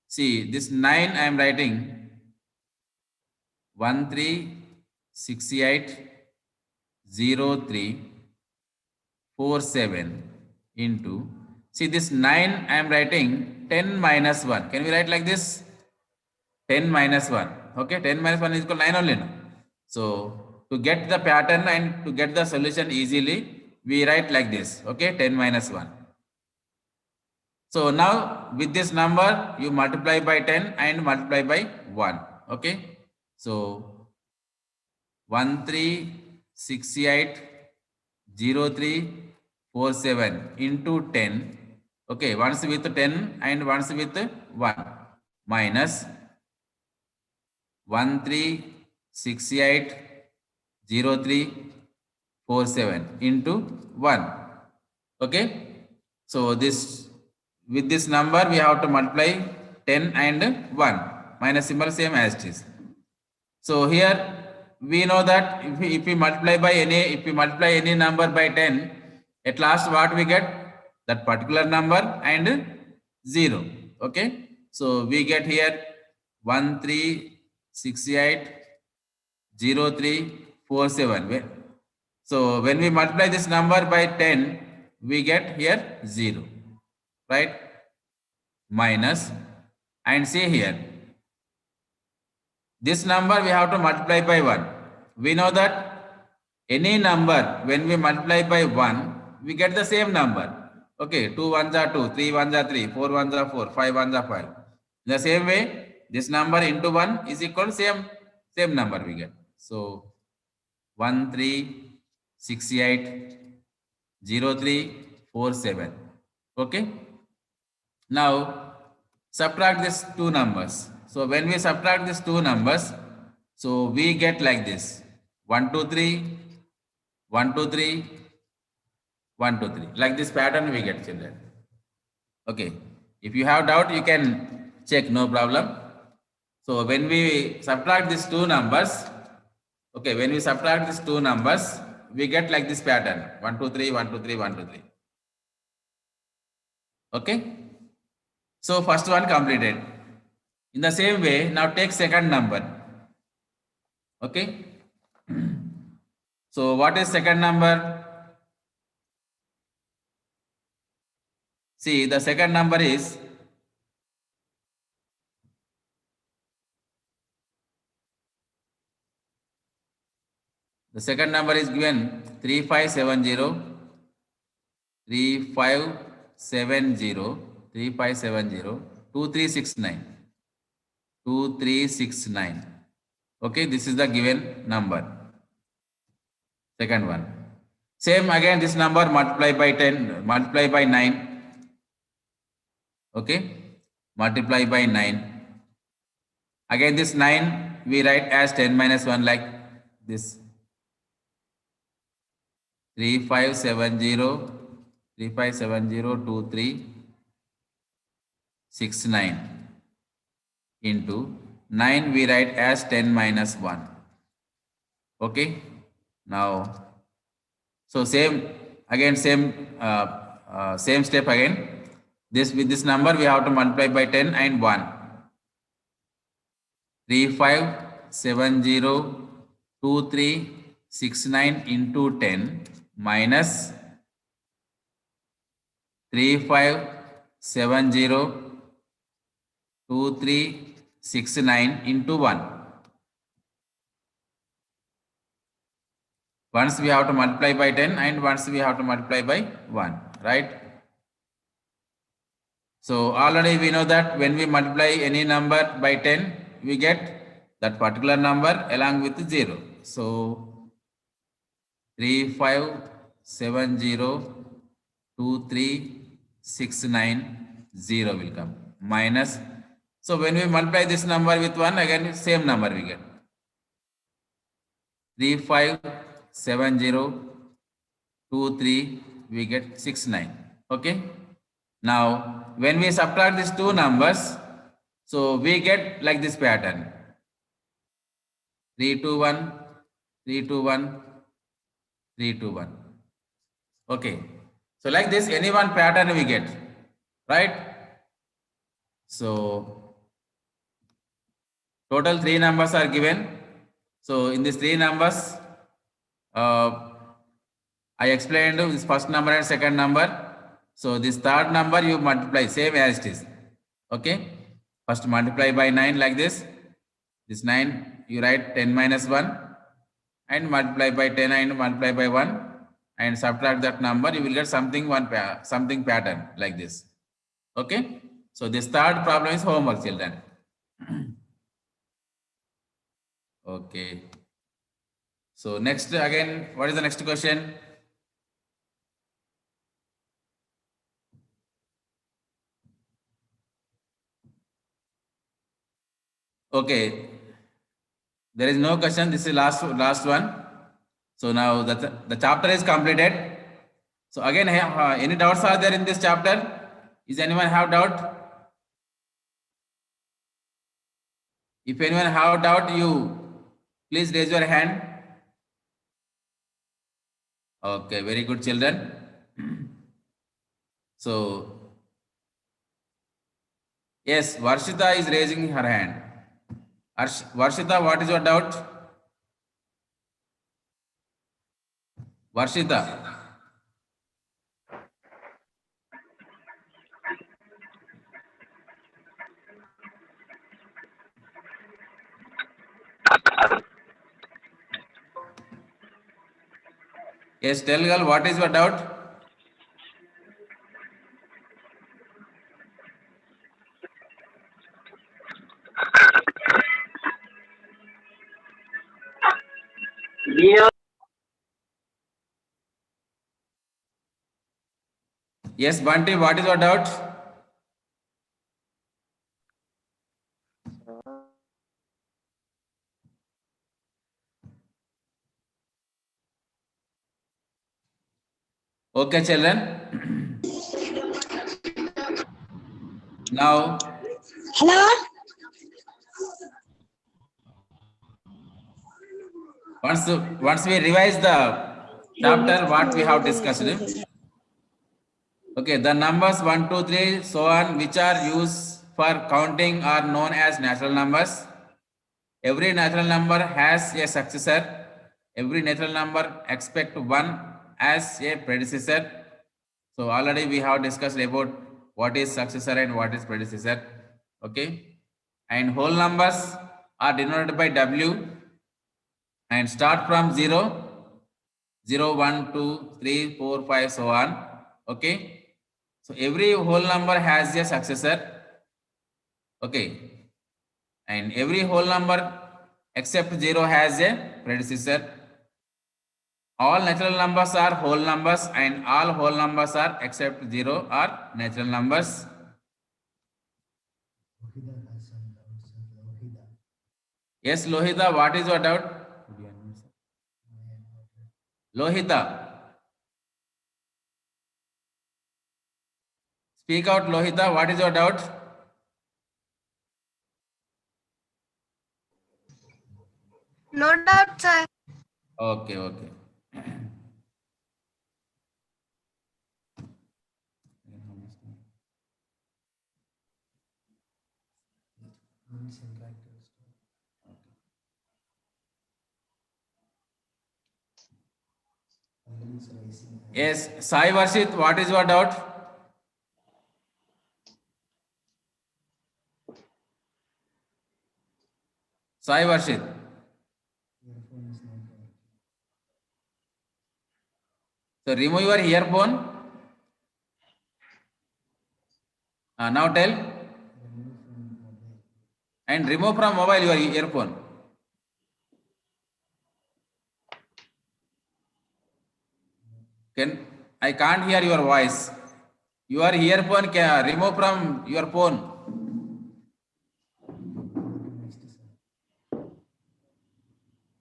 see this 9 I am writing 13680347 into, see this 9 I am writing 10 minus 1. Can we write like this? 10 minus 1. Okay, 10 minus 1 is equal to 9 only. No? So to get the pattern and to get the solution easily, we write like this. Okay, 10 minus 1. So now with this number, you multiply by 10 and multiply by 1. Okay. So 13680347 into 10. Okay, once with 10 and once with 1 minus 13680347 into 1. Okay. So this with this number we have to multiply 10 and 1. Minus symbol same as it is. So here we know that if we multiply by any number by 10, at last what we get? That particular number and 0. Okay. So we get here 13680347. So when we multiply this number by 10, we get here 0, right? Minus, and see here, this number we have to multiply by 1. We know that any number when we multiply by 1, we get the same number. Okay, 2 ones are 2, 3 ones are 3, 4 ones are 4, 5 ones are 5. In the same way, this number into 1 is equal to same number we get. So 13680347. Okay. Now subtract these two numbers. So when we subtract these two numbers, so we get like this: 1 2 3, 1 2 3, 1 2 3. Like this pattern we get, children. Okay. If you have doubt, you can check, no problem. So when we subtract these two numbers, okay, when we subtract these two numbers, we get like this pattern: 1 2 3, 1 2 3, 1 2 3. Okay. So first one completed. In the same way, now take second number. Okay. So what is second number? See, the second number is given 3570 3570 3570 2369 2369. Okay, this is the given number. Second one. Same again, this number multiply by 10, multiply by 9. Okay, multiply by 9. Again, this 9 we write as 10 minus 1, like this: 3570 2369 into 9 we write as 10 minus 1. Okay. Now, so same step again. This with this number we have to multiply by 10 and 1. 35702369 into 10 minus 35702369 into 1. Once we have to multiply by 10 and once we have to multiply by 1, right? So already we know that when we multiply any number by 10, we get that particular number along with 0. So 35702369 will come minus. So when we multiply this number with 1, again same number we get: 357023, we get 69. Okay. Now when we subtract these two numbers, so we get like this pattern: 321 321 321. Okay. So like this, any one pattern we get, right? So total 3 numbers are given. So in these 3 numbers, I explained this first number and second number. So this third number you multiply same as it is. Okay. First multiply by 9 like this. This 9 you write 10 minus 1 and multiply by 10 and multiply by 1 and subtract that number. You will get something pattern like this. Okay. So this third problem is homework, children. Okay. So next again, what is the next question? Okay. There is no question. This is last one. So now the chapter is completed. So again, any doubts are there in this chapter? Is anyone have doubt? If anyone have doubt, you please raise your hand. Okay, very good, children. So, yes, Varshita is raising her hand. Varshita, what is your doubt? Varshita. Yes, tell girl, what is your doubt? Yes, Bunty, what is your doubt? Okay, children. Now, Hello? once once we revise the chapter, what we have discussed. Okay, the numbers 1, 2, 3, so on, which are used for counting are known as natural numbers. Every natural number has a successor. Every natural number expect one as a predecessor. So already we have discussed about what is successor and what is predecessor. Okay. And whole numbers are denoted by W and start from 0, 0, 1, 2, 3, 4, 5, so on. Okay. So every whole number has a successor. Okay. And every whole number except 0 has a predecessor. All natural numbers are whole numbers and all whole numbers are except 0 are natural numbers. Yes, Lohita, what is your doubt? Lohita, speak out, Lohita, what is your doubt? No doubt, sir. Okay, okay. Yes, Sai Varshit, what is your doubt? Sai Varshit. So remove your earphone. Now tell. And remove from mobile your earphone. Can I can't hear your voice. Your earphone can remove from your phone.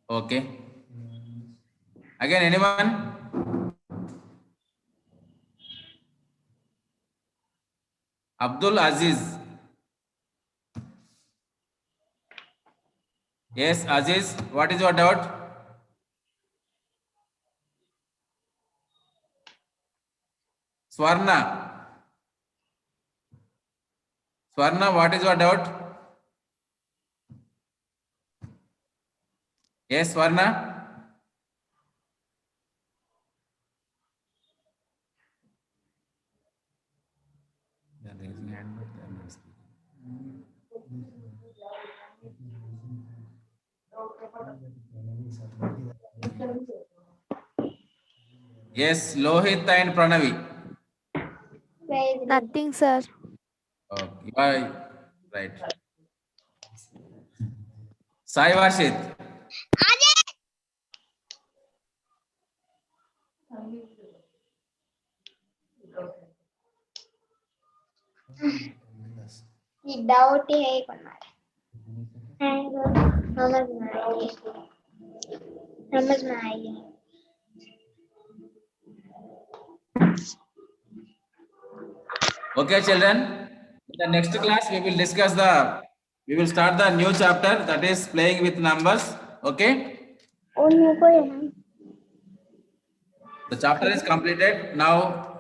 Okay. Again, anyone? Abdul Aziz. Yes, Aziz, what is your doubt? Swarna. Swarna, what is your doubt? Yes, Swarna. They are raising hand, but they are not speaking. Yes, Lohit and Pranavi. Nothing, sir. Oh, you are right. Sai Varshit. ये doubt है कौन मारे समझ में आई है Okay, children. In the next class, we will start the new chapter, that is playing with numbers. Okay. Oh, no, The chapter is completed. Now